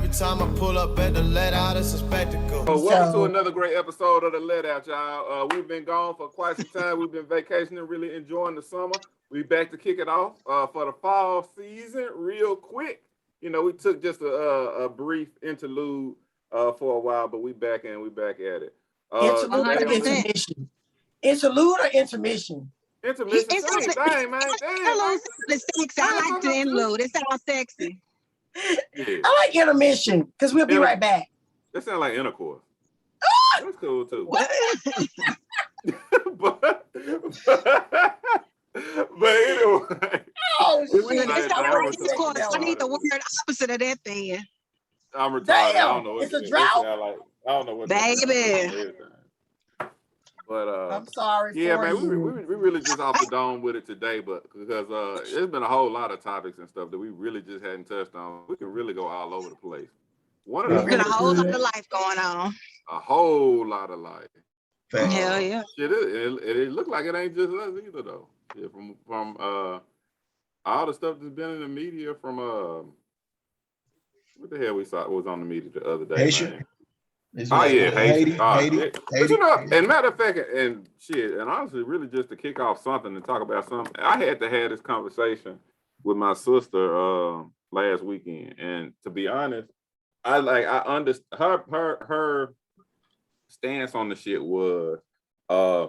every time I pull up at the let out, it's a spectacle. Welcome to another great episode of the Let Out, y'all. We've been gone for quite some time. We've been vacationing, really enjoying the summer. We back to kick it off for the fall season real quick. You know, we took just a brief interlude for a while, but we back and we back at it. Interlude or intermission? Interlude or intermission? Intermission, same thing, man. Damn, sexy. I like the interlude. It sounds sexy. Yeah. I like intermission because we'll be right back. That sounds like intercourse. That's cool too. but anyway. Oh shit! I need the word opposite of that then. I'm retarded. Damn, I don't know what it's a drought. I don't know what. Baby. But I'm sorry. Yeah, for man, you. we really just off the dome with it today, but because there's been a whole lot of topics and stuff that we really just hadn't touched on. We can really go all over the place. One of There's the been a whole lot of life going on. A whole lot of life. Hell yeah. It looked like it ain't just us either though. Yeah, from all the stuff that's been in the media from what the hell we saw was on the media the other day. Haitian. Oh yeah, Haiti. Haiti. But you know, and matter of fact, and shit, and honestly, really just to kick off something and talk about something, I had to have this conversation with my sister last weekend, and to be honest, I understand her stance on the shit was, I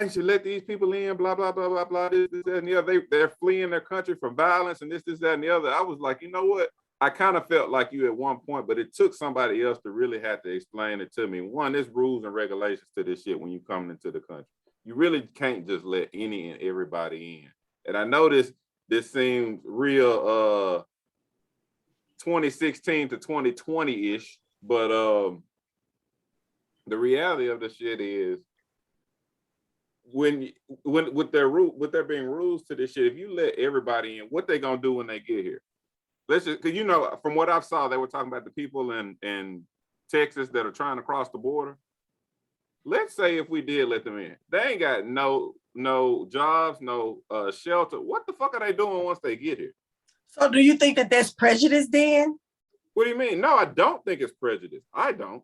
should let these people in, blah blah blah blah blah. This that, and the other. They're fleeing their country from violence and this that, and the other. I was like, you know what? I kind of felt like you at one point, but it took somebody else to really have to explain it to me. One, there's rules and regulations to this shit when you come into the country. You really can't just let any and everybody in. And I know this seems real 2016 to 2020-ish, but the reality of the shit is when with there being rules to this shit, if you let everybody in, what they gonna do when they get here? Let's just, because you know, from what I saw, they were talking about the people in Texas that are trying to cross the border. Let's say if we did let them in, they ain't got no jobs, no shelter. What the fuck are they doing once they get here? So do you think that that's prejudice then? What do you mean? No, I don't think it's prejudice. I don't.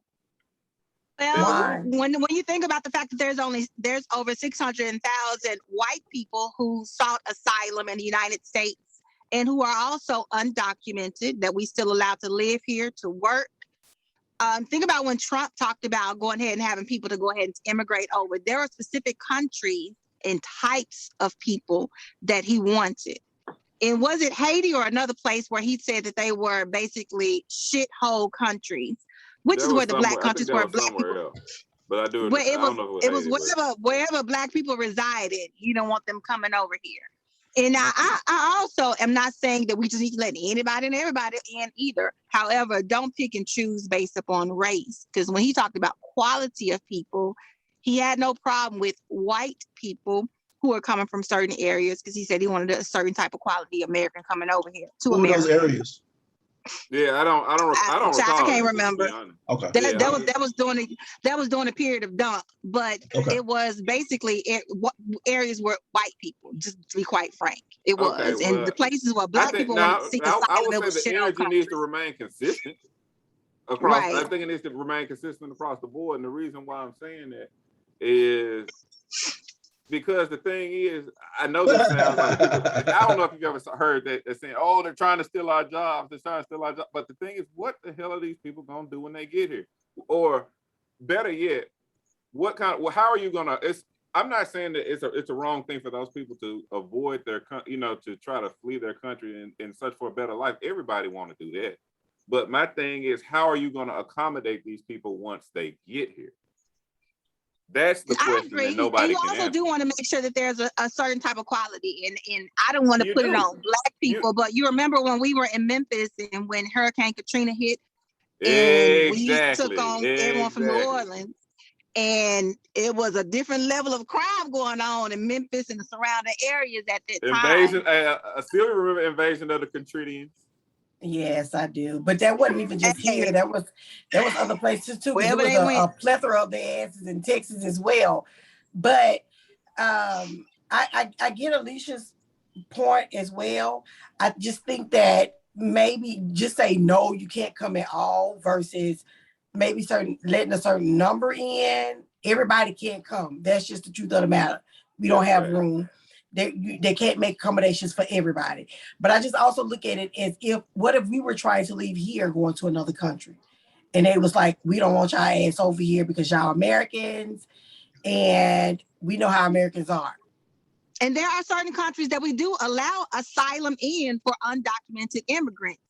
Well, when you think about the fact that there's over 600,000 white people who sought asylum in the United States and who are also undocumented, that we still allowed to live here, to work. Think about when Trump talked about going ahead and having people to go ahead and immigrate over. There are specific countries and types of people that he wanted. And was it Haiti or another place where he said that they were basically shithole countries, which is where the black countries were. Black people, but I do. But it was wherever black people resided. You don't want them coming over here. And I also am not saying that we just need to let anybody and everybody in either. However, don't pick and choose based upon race. Because when he talked about quality of people, he had no problem with white people who are coming from certain areas, because he said he wanted a certain type of quality American coming over here to America. Those areas? Yeah, I don't recall. I can't remember. Okay. That was during a period of dump, but it was basically areas where white people, just to be quite frank, it was, and the places where black people went to seek asylum. I would say the energy needs to remain consistent across. Right. I think it needs to remain consistent across the board, and the reason why I'm saying that is because the thing is, I know this sounds like I don't know if you've ever heard that they're saying, "Oh, they're trying to steal our jobs. They're trying to steal our jobs." But the thing is, what the hell are these people gonna do when they get here? Or better yet, how are you gonna? I'm not saying that it's a wrong thing for those people to avoid their, to try to flee their country and search for a better life. Everybody want to do that. But my thing is, how are you gonna accommodate these people once they get here? That's the question that nobody can answer. You also do want to make sure that there's a certain type of quality, and I don't want to put it on black people, but you remember when we were in Memphis and when Hurricane Katrina hit, and we took on everyone from New Orleans, and it was a different level of crime going on in Memphis and the surrounding areas at that time. I still remember invasion of the Contridians. Yes, I do. But that wasn't even just here. That was other places too. There was a plethora of their asses in Texas as well. But I get Alicia's point as well. I just think that maybe just say no, you can't come at all, versus maybe letting a certain number in. Everybody can't come. That's just the truth of the matter. We don't have room. They can't make accommodations for everybody. But I just also look at it as what if we were trying to leave here going to another country? And they was like, we don't want y'all ass over here because y'all Americans, and we know how Americans are. And there are certain countries that we do allow asylum in for undocumented immigrants.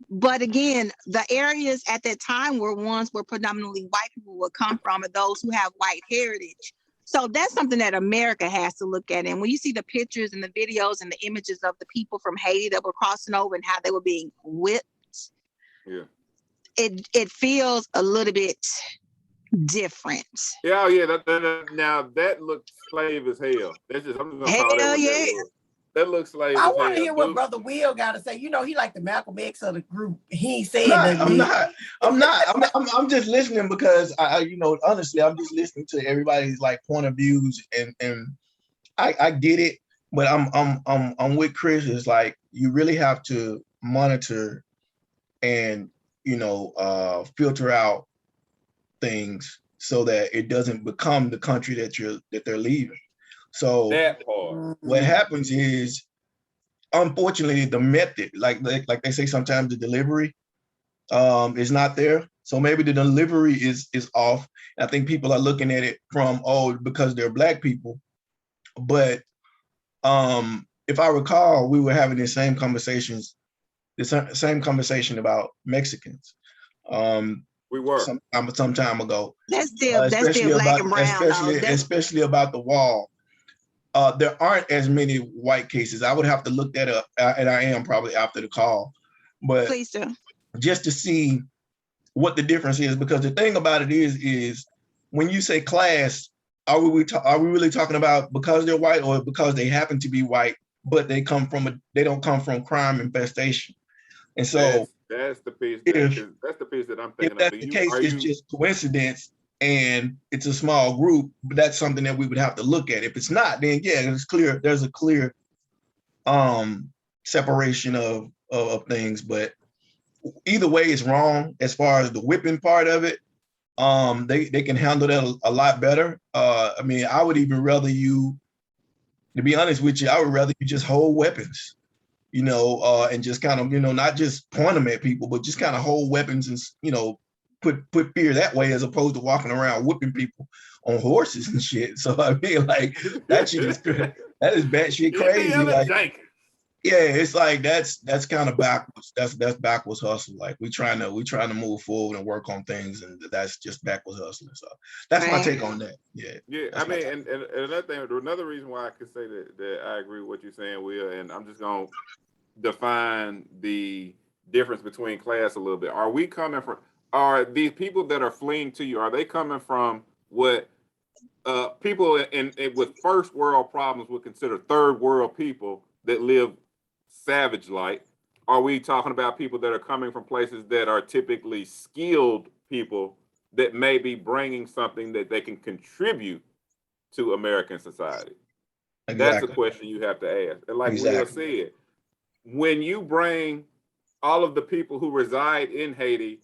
But again, the areas at that time were ones where predominantly white people would come from, and those who have white heritage. So that's something that America has to look at. And when you see the pictures and the videos and the images of the people from Haiti that were crossing over and how they were being whipped, it feels a little bit different. Yeah, now that looks slave as hell. That's just, I'm just gonna call that. That looks slave. I want to hear what Brother Will got to say. You know, he like the Malcolm X of the group. He ain't saying I'm not. I'm just listening because honestly, I'm just listening to everybody's like point of views, and I get it, but I'm with Chris. It's like you really have to monitor and filter out things so that it doesn't become the country that they're leaving. So that part. What happens is, unfortunately, the method, like they say, sometimes the delivery is not there. So maybe the delivery is off. I think people are looking at it from because they're Black people. But if I recall, we were having the same conversation about Mexicans. We were some time ago. That's still Black and brown, especially about the wall. There aren't as many white cases. I would have to look that up, and I am probably after the call. But please do. Just to see what the difference is, because the thing about it is when you say class, are we really talking about because they're white or because they happen to be white, but they don't come from crime infestation? And so that's the piece. That's the piece that I'm thinking. If that's the case, it's just coincidence. And it's a small group, but that's something that we would have to look at. If it's not, then it's clear. There's a clear separation of things. But either way, it's wrong as far as the whipping part of it. They can handle that a lot better. I mean, I would even rather to be honest with you, I would rather you just hold weapons, and just kind of, not just point them at people, but just kind of hold weapons and, put fear that way, as opposed to walking around whipping people on horses and shit. So I mean, like that is batshit crazy. Like, it's like that's kind of backwards. That's backwards hustle. Like we trying to move forward and work on things, and that's just backwards hustling. So that's my take on that. Yeah. I mean, and another reason why I could say that I agree with what you're saying, Will, and I'm just gonna define the difference between class a little bit. Are these people that are fleeing to you, are they coming from what people with first world problems would consider third world people that live savage-like? Are we talking about people that are coming from places that are typically skilled people that may be bringing something that they can contribute to American society? Exactly. That's a question you have to ask. And like Will said, when you bring all of the people who reside in Haiti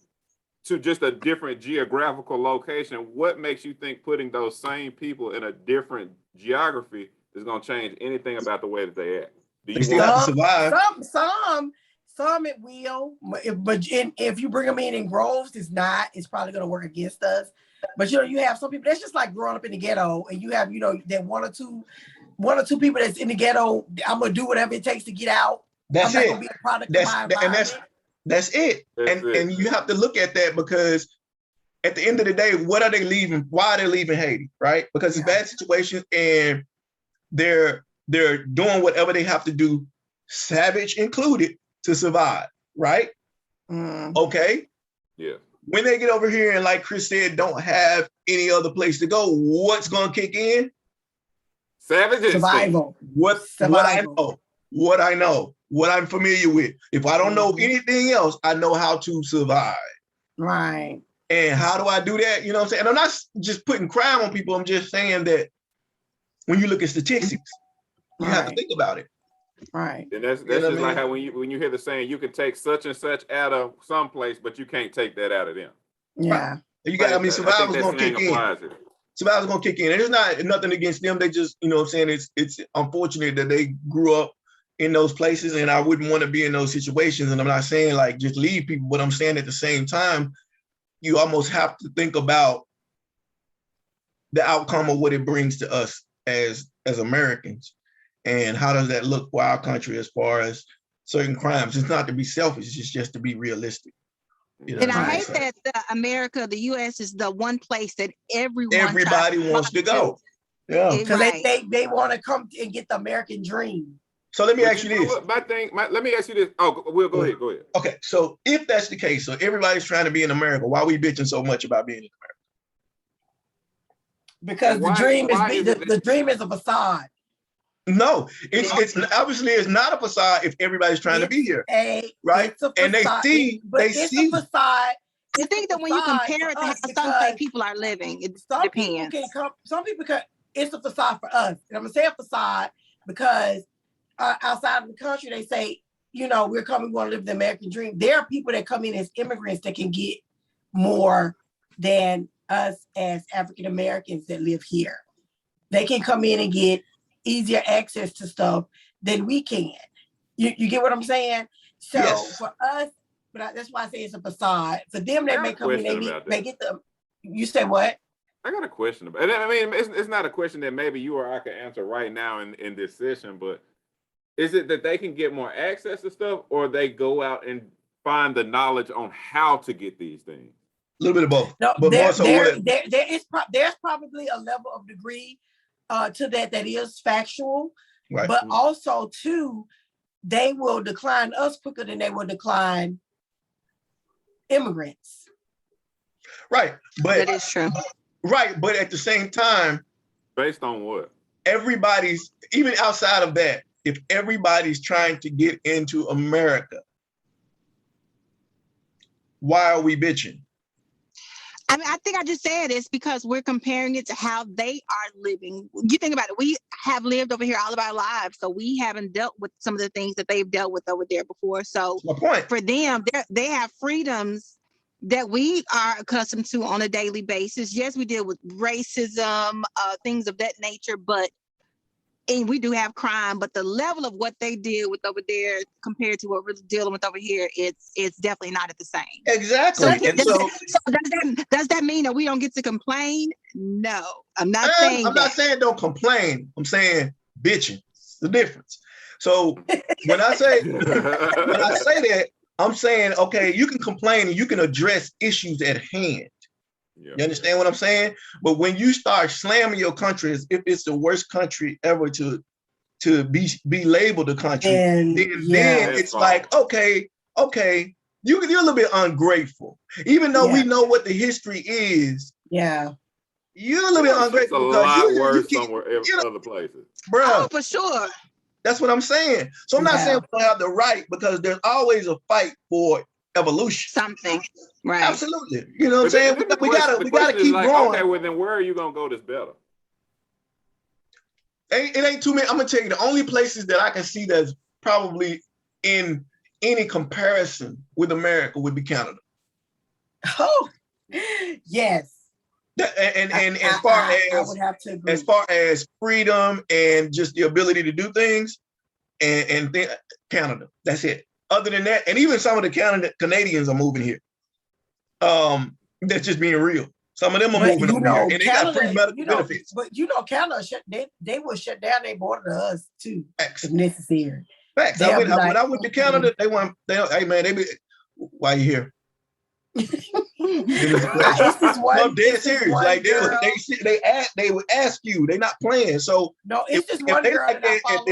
to just a different geographical location, what makes you think putting those same people in a different geography is going to change anything about the way that they act? Do you want to survive? Some it will, but if you bring them in groves, it's probably going to work against us. But you have some people that's just like growing up in the ghetto, and you have that one or two people that's in the ghetto. I'm gonna do whatever it takes to get out. That's I'm it. not gonna be a product of my environment. That's it. And you have to look at that, because at the end of the day, what are they leaving? Why are they leaving Haiti? Right? Because it's bad situations, and they're doing whatever they have to do, savage included, to survive. Right? Okay. Yeah. When they get over here and, like Chris said, don't have any other place to go, what's gonna kick in? Savage survival. What I know, what I'm familiar with. If I don't know anything else, I know how to survive. Right. And how do I do that? You know what I'm saying? And I'm not just putting crime on people. I'm just saying that when you look at statistics, you have to think about it. Right. And that's You know just what I like how when you hear the saying, you can take such and such out of some place, but you can't take that out of them. Yeah. You got, I mean, I think survival's that gonna saying kick in. applies here. Survival's gonna kick in. And it's not nothing against them. They just, you know what I'm saying? It's unfortunate that they grew up in those places, and I wouldn't want to be in those situations. And I'm not saying like just leave people, but I'm saying at the same time, you almost have to think about the outcome of what it brings to us as Americans. And how does that look for our country as far as certain crimes? It's not to be selfish, it's just to be realistic. You know And what I I'm hate saying? that the US is the one place that everybody wants to go. Yeah. Because Right. they want to come and get the American dream. So let me But ask you know this. what, let me ask you this. Oh, Will, go ahead. Go ahead. Okay, so if that's the case, so everybody's trying to be in America, why are we bitching so much about being in Because Why- the dream is a facade. America? No, it's obviously it's not a facade if everybody's trying to be here, right? It's a facade. And they see. A facade. I think that when you compare it to how some place people are living, it depends. Some people can. It's a facade for us, and I'm gonna say a facade because outside of the country they say, you know, we're coming, we want to live the American dream. There are people that come in as immigrants that can get more than us as African Americans that live here. They can come in and get easier access to stuff than we can. You get what I'm saying? So Yes. for us, but that's why I say it's a facade. For them, they may come in, they get the. You say what? I got a question about it. I mean, it's not a question that maybe you or I can answer right now in this session, but is it that they can get more access to stuff, or they go out and find the knowledge on how to get these things? A little bit of both. No, but more so there's probably a level of degree to that is factual, right. But also too, they will decline us quicker than they will decline immigrants. Right, but that is true. Right, but at the same time, based on what? Everybody's, even outside of that, if everybody's trying to get into America, why are we bitching? I mean, I think I just said it's because we're comparing it to how they are living. You think about it, we have lived over here all of our lives, so we haven't dealt with some of the things that they've dealt with over there before. So for them, they have freedoms that we are accustomed to on a daily basis. Yes, we deal with racism, things of that nature, and we do have crime, but the level of what they deal with over there compared to what we're dealing with over here, it's definitely not at the same. Exactly. So does that mean that we don't get to complain? No, I'm not saying I'm not saying don't complain. I'm saying bitching. It's the difference. So when I say that, I'm saying, okay, you can complain and you can address issues at hand. Yeah. You understand what I'm saying? But when you start slamming your country as if it's the worst country ever to be labeled a country, then it's like, okay, you're a little bit ungrateful. Even though we know what the history is. Yeah. You're a little bit ungrateful. It's a lot worse somewhere, other places. Bro. Oh, for sure. That's what I'm saying. So I'm not saying we don't have the right, because there's always a fight for evolution. Something, right? Absolutely. You know what I'm saying? We gotta keep growing. Okay, well then where are you gonna go that's better? It ain't too many. I'm gonna tell you the only places that I can see that's probably in any comparison with America would be Canada. Oh, yes. And as far as freedom and just the ability to do things, and Canada, that's it. Other than that, and even some of the Canadians are moving here. That's just being real. Some of them are moving over here, and they got free medical benefits. But Canada they will shut down their border to us too, if necessary. Facts. When I went to Canada, hey man, why you here? I'm dead serious. Like they would ask you. They're not playing. So no, it's just one girl that I follow.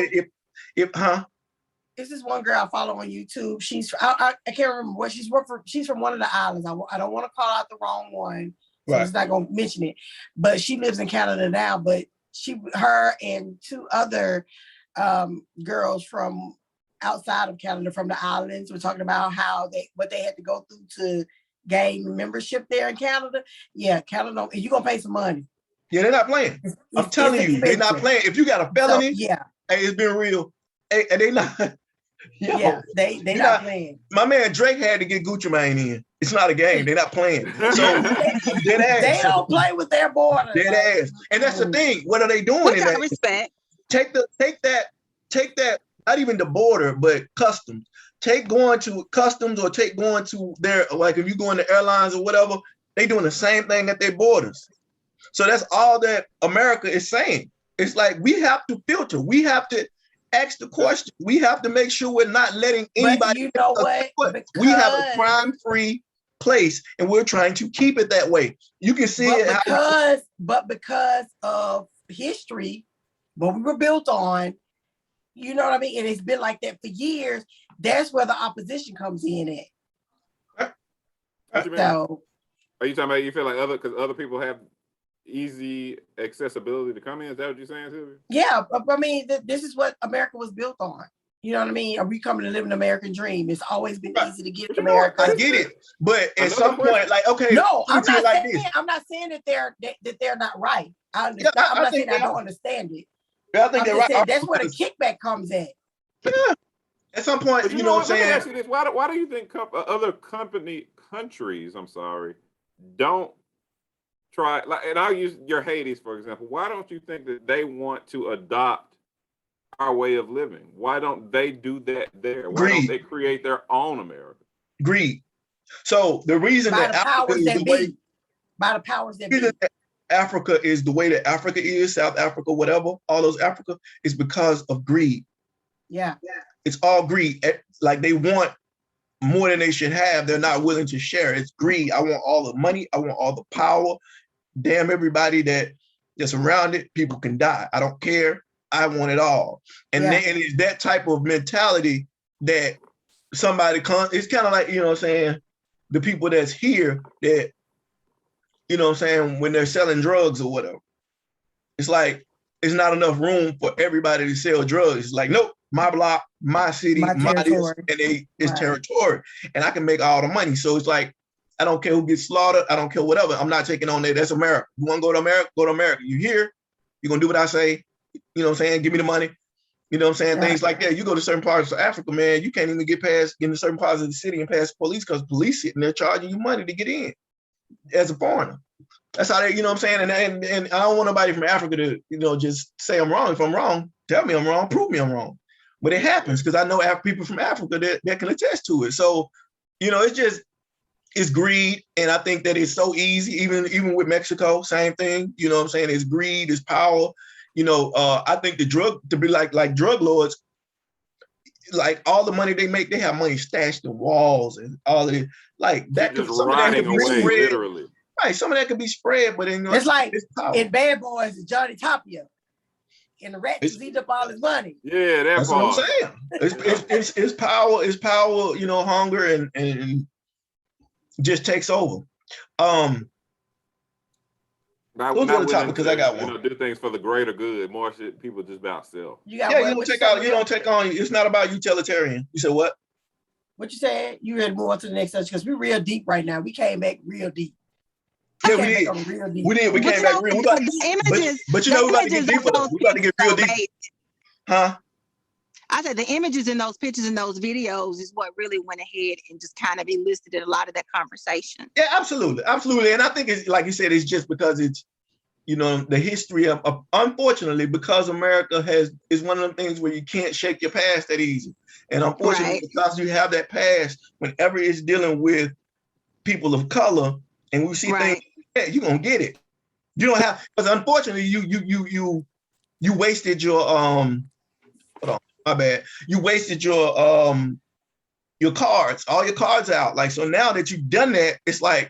This is one girl I follow on YouTube. I can't remember where she's from. She's from one of the islands. I don't want to call out the wrong one, so I'm just not gonna mention it. But she lives in Canada now. But her and two other girls from outside of Canada, from the islands, were talking about what they had to go through to gain membership there in Canada. Yeah, Canada, you're gonna pay some money. Yeah, they're not playing. I'm telling you, they're not playing. If you got a felony, hey, it's been real. and they not. Yo, Yeah, they not playing. My man Drake had to get Gucci Mane in. It's not a game. They're not playing. So dead ass. They don't play with their border. Dead ass. And that's the thing. What are they doing Which in I that? respect. Take that, not even the border, but customs. Take going to customs or take going to their, like if you go into airlines or whatever, they doing the same thing at their borders. So that's all that America is saying. It's like we have to filter. We have to ask the question. We have to make sure we're not letting anybody. But you know what? We have a crime-free place, and we're trying to keep it that way. You can see because of history, what we were built on. You know what I mean? And it's been like that for years. That's where the opposition comes in at. So, are you talking about you feel like because other people have easy accessibility to come in? Is that what you're saying, Sylvia? Yeah, I mean, this is what America was built on. You know what I mean? Are we coming to live an American dream? It's always been easy to get to America. I get it, but at some point, like, okay, no, I'm not like saying this. I'm not saying that they're not right. I'm not saying I don't understand it. Yeah, I think they're right. That's where the kickback comes at. Yeah. At some point, you know what I'm saying? Let me ask you this: why do you think other countries, I'm sorry, don't try? Like, and I'll use your Hades for example. Why don't you think that they want to adopt our way of living? Why don't they do that there? Why don't they create their own America? Greed. So the reason by that the powers that be, by the powers that be. Africa is the way that Africa is, South Africa, whatever, all those Africa, is because of greed. Yeah. It's all greed. Like they want more than they should have. They're not willing to share. It's greed. I want all the money. I want all the power. Damn everybody that's around it. People can die. I don't care. I want it all. And then it's that type of mentality that somebody comes. It's kind of like, you know what I'm saying, the people that's here that, you know what I'm saying, when they're selling drugs or whatever. It's like, it's not enough room for everybody to sell drugs. It's like, nope, my block, my city, my this, and it's territory. And I can make all the money. So it's like, I don't care who gets slaughtered. I don't care whatever. I'm not taking on that. That's America. You want to go to America? Go to America. You here? You're going to do what I say. You know what I'm saying? Give me the money. You know what I'm saying? Yeah. Things like that. You go to certain parts of Africa, man, you can't even get into certain parts of the city and pass police because police sitting there charging you money to get in as a foreigner. That's how they, you know what I'm saying? And I don't want nobody from Africa to, you know, just say I'm wrong. If I'm wrong, tell me I'm wrong, prove me I'm wrong. But it happens because I know people from Africa that can attest to it. So, you know, it's greed. And I think that it's so easy, even with Mexico, same thing. You know what I'm saying? It's greed, it's power. You know, I think to be like drug lords, like all the money they make, they have money stashed in walls and all of it. Like that could some of that could be spread. Literally. Right, some of that could be spread, but it's like in Bad Boys, Johnny Tapia, and the rat eat up all his money. Yeah, that's what I'm saying. It's power, you know, hunger and just takes over. Those are the topic because I got one. You know, do things for the greater good. More shit, people just about self. You don't take on. It's not about utilitarian. You said what? What you said? You ready to move on to the next section because we're real deep right now. We came back real deep. Yeah, we did. We came back real. But you know, we about to get deeper. We about to get real deep. Huh? I said the images in those pictures and those videos is what really went ahead and just kind of elicited a lot of that conversation. Yeah, absolutely. Absolutely. And I think it's like you said, it's just because it's, you know, the history of unfortunately, because America is one of them things where you can't shake your past that easy. And unfortunately, because you have that past, whenever it's dealing with people of color and we see things, you're gonna get it. You don't have, because unfortunately, you wasted your hold on, my bad. You wasted your cards, all your cards out. Like, so now that you've done that, it's like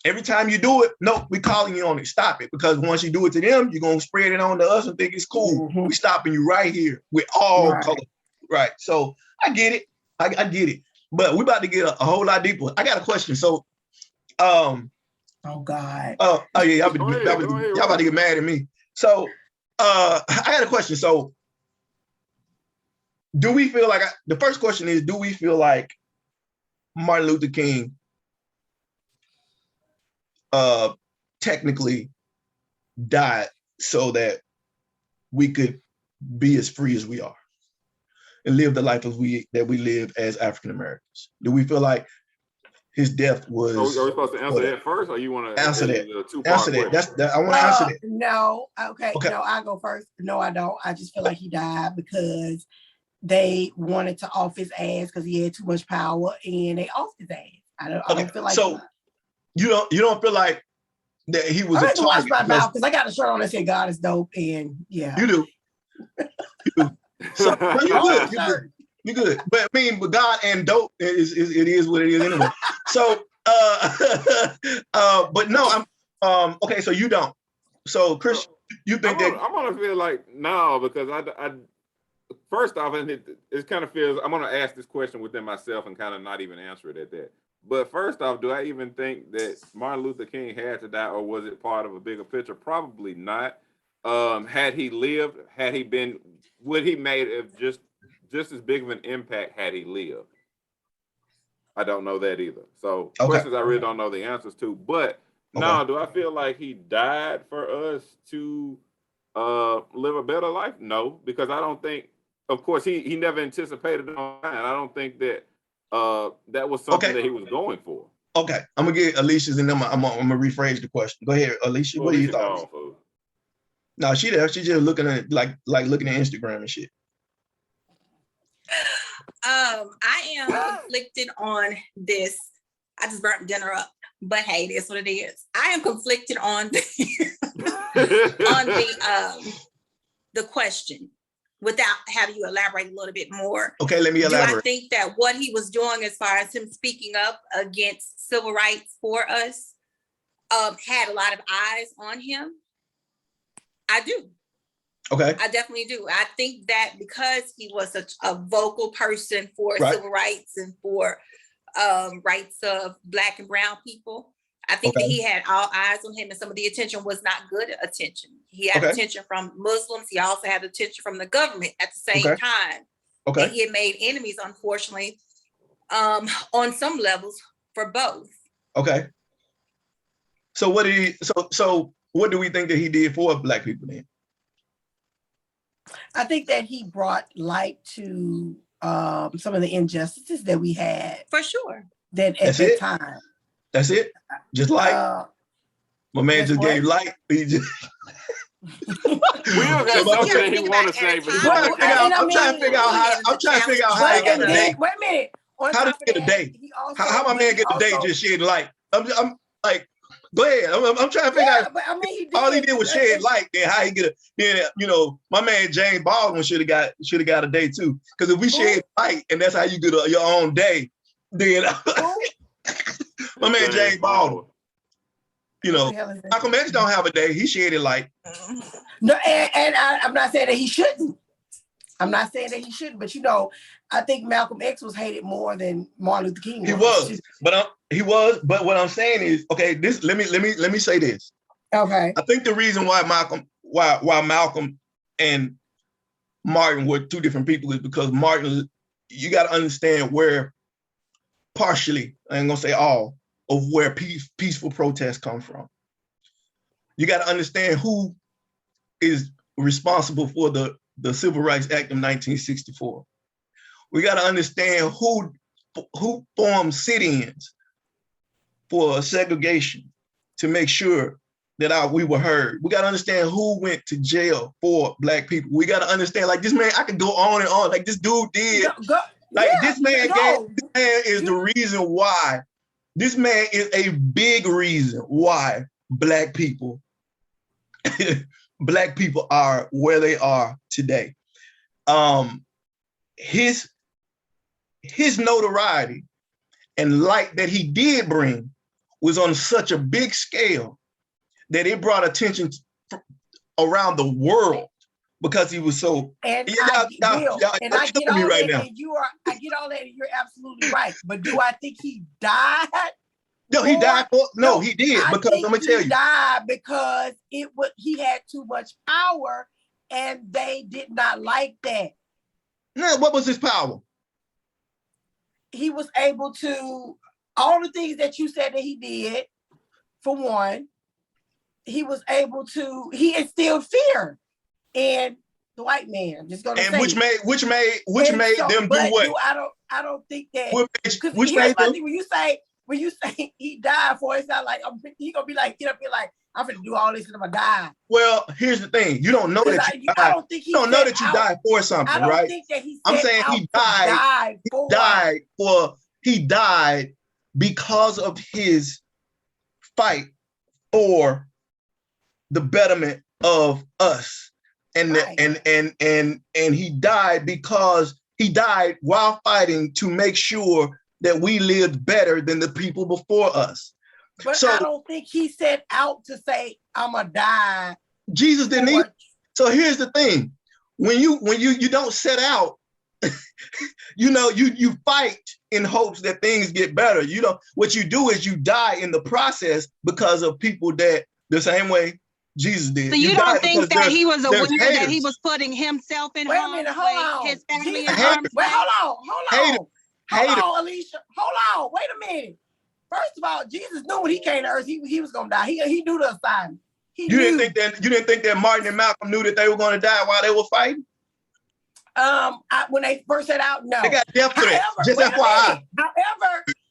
every time you do it, nope, we're calling you on it. Stop it. Because once you do it to them, you're gonna spread it on to us and think it's cool. Mm-hmm. We're stopping you right here with all color. Right. So I get it. I get it. But we're about to get a whole lot deeper. I got a question. So oh God. Oh yeah, y'all about to get mad at me. So I got a question. So do we feel like the first question is, do we feel like Martin Luther King technically died so that we could be as free as we are? and live the life that we live as African Americans? Do we feel like his death was? Are we supposed to answer that first, or you want to answer that? Answer that. I want to answer that. No, okay, no, I go first. No, I don't. I just feel like he died because they wanted to off his ass because he had too much power, and they offed his ass. I don't feel like. So you don't feel like that he was. I had to wash my mouth because I got a shirt on that said "God is dope," and yeah, you do. You do. So you're good. You're good. But I mean, but God and dope it is what it is anyway. So but no, I'm okay. So you don't. So Chris, you think I'm gonna feel like no, because I first off, and it kind of feels I'm gonna ask this question within myself and kind of not even answer it at that. But first off, do I even think that Martin Luther King had to die, or was it part of a bigger picture? Probably not. Had he lived, would he made just as big of an impact had he lived? I don't know that either. So questions I really don't know the answers to. But no, do I feel like he died for us to live a better life? No, because I don't think, of course, he never anticipated it on time. I don't think that that was something that he was going for. Okay, I'm gonna get Alicia's and then I'm gonna rephrase the question. Go ahead, Alicia. What do you thought? No, she there. She's just looking at like looking at Instagram and shit. I am conflicted on this. I just burnt dinner up, but hey, that's what it is. I am conflicted on the question without having you elaborate a little bit more. Okay, let me elaborate. Do I think that what he was doing as far as him speaking up against civil rights for us had a lot of eyes on him? I do. Okay. I definitely do. I think that because he was such a vocal person for civil rights and for rights of Black and brown people, I think that he had all eyes on him, and some of the attention was not good attention. He had attention from Muslims. He also had attention from the government at the same time. Okay. And he had made enemies, unfortunately, on some levels for both. Okay. So what did he? So what do we think that he did for Black people then? I think that he brought light to some of the injustices that we had. For sure. That at that time. That's it? Just light? My man just gave light. He just... we don't got something he want to say, but I'm trying to figure out how he got the day. Wait a minute. How did he get a day? How my man get the day just shed light? I'm like, go ahead. I'm trying to figure out. But I mean, all he did was shed light. Then how he get my man James Baldwin should have got a day too. Because if we shed light and that's how you get your own day, then my man James Baldwin. Malcolm X don't have a day. He shedded light. No, and I'm not saying that he shouldn't. I'm not saying that he shouldn't, but I think Malcolm X was hated more than Martin Luther King. He was, but what I'm saying is, okay, this let me say this. Okay. I think the reason why Malcolm and Martin were two different people is because Martin, you got to understand where partially, I ain't gonna say all, of where peaceful protests come from. You got to understand who is responsible for the Civil Rights Act of 1964. We got to understand who formed sit-ins for segregation to make sure that we were heard. We got to understand who went to jail for Black people. We got to understand, like, this man, I could go on and on. Like, this dude did. This man is the reason why. This man is a big reason why Black people are where they are today. His notoriety and light that he did bring was on such a big scale that it brought attention around the world because he was so. And I get all that, and you're absolutely right. But do I think he died? No, he died. No, he did. Because I'm gonna tell you, he died because he had too much power, and they did not like that. No, what was his power? He was able to all the things that you said that he did. For one, he was able to. He instilled fear in the white man. I'm just gonna And say. which made So, them do but what? I don't think that. Which Here's made my them? thing: when you say he died for, it's not like he gonna be like get up here like I'm gonna do all this and I'm gonna die. Well, here's the thing: you don't know that you died. I don't think you don't know that you died for something, I don't right? think that he. I'm saying he died. He died because of his fight for the betterment of us, and Right. and he died because he died while fighting to make sure that we lived better than the people before us. But So I don't think he set out to say I'm gonna die. Jesus didn't either. So here's the thing: when you don't set out, you fight in hopes that things get better. What you do is you die in the process because of people that the same way Jesus did. So you don't think that he was aware that he was putting himself in Wait a minute, hold on. his family in Jesus, harm's way? wait, hold on, Haters. Alicia, hold on. Wait a minute. First of all, Jesus knew when he came to earth, he was gonna die. He knew the assignment. You didn't think that Martin and Malcolm knew that they were going to die while they were fighting? When they first set out, no. They got death threats. Just FYI.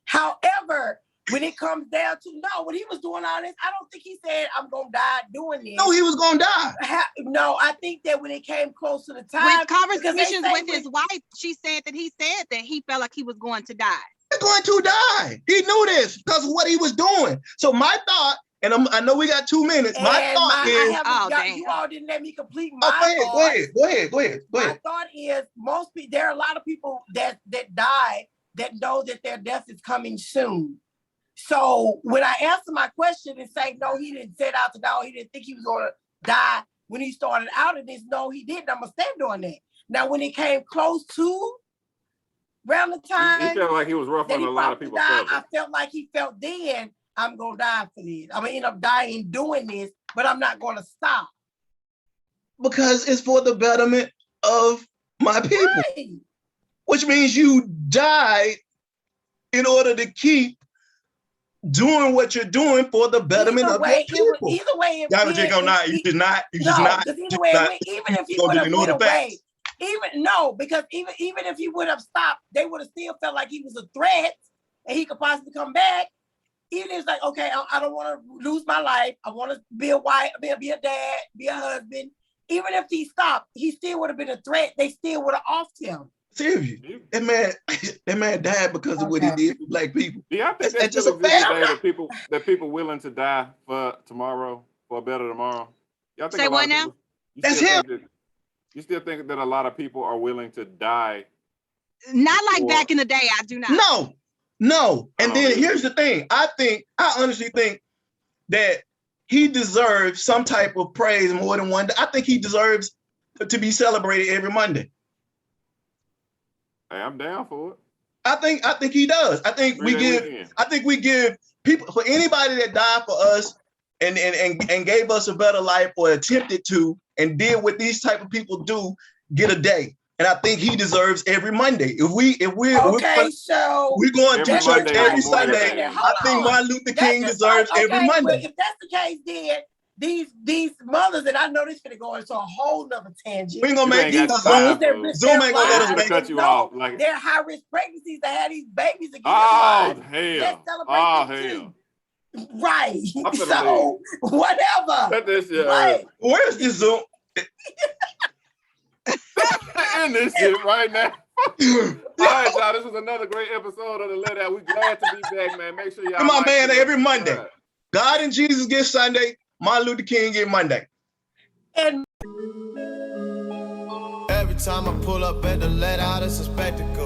However, when it comes down to when he was doing all this, I don't think he said I'm gonna die doing this. No, he was gonna die. No, I think that when it came close to the time, with conversations with his wife, she said that he felt like he was going to die. He's going to die. He knew this because of what he was doing. So my thought, and I know we got 2 minutes. My thought is, you all didn't let me complete my thought. Go ahead. My thought is there are a lot of people that die that know that their death is coming soon. So when I answer my question and say, no, he didn't set out to die, he didn't think he was going to die when he started out in this, no, he didn't. I'm going to stand on that. Now, when it came close to around the time, he felt like he was ruffling a lot of people's feathers. I felt like he felt then, I'm going to die for this. I'm going to end up dying doing this, but I'm not going to stop. Because it's for the betterment of my people. Right. Which means you died in order to keep doing what you're doing for the betterment of your people. Either way, even if he would have went away, because even if he would have stopped, they would have still felt like he was a threat and he could possibly come back. Even if it's like, okay, I don't want to lose my life. I want to be a wife, be a dad, be a husband. Even if he stopped, he still would have been a threat. They still would have offed him. Serious. That man died because of what he did for black people. Yeah, I think that's just a fact that people willing to die for tomorrow, for a better tomorrow. Y'all think say what now? That's him. You still think that a lot of people are willing to die? Not like back in the day. I do not. No. And then here's the thing. I honestly think that he deserves some type of praise more than one day. I think he deserves to be celebrated every Monday. Hey, I'm down for it. I think he does. I think we give people, for anybody that died for us and gave us a better life or attempted to and did what these type of people do, get a day. And I think he deserves every Monday. We're going to church every Sunday. I think Martin Luther King deserves every Monday. Well, if that's the case, then these mothers, and I know this is going to go into a whole nother tangent. We ain't gonna make these Zoom ain't gonna let us make cut you off. Like they're high risk pregnancies that had these babies again. Oh hell! Right. So whatever. Cut this shit. Right. Where's this Zoom? End this shit right now. All right, y'all. This was another great episode of the Let Out. We're glad to be back, man. Make sure y'all. Come on, man. Every Monday. God and Jesus get Sunday. Martin Luther King get Monday. And every time I pull up at the Let Out, it's a spectacle.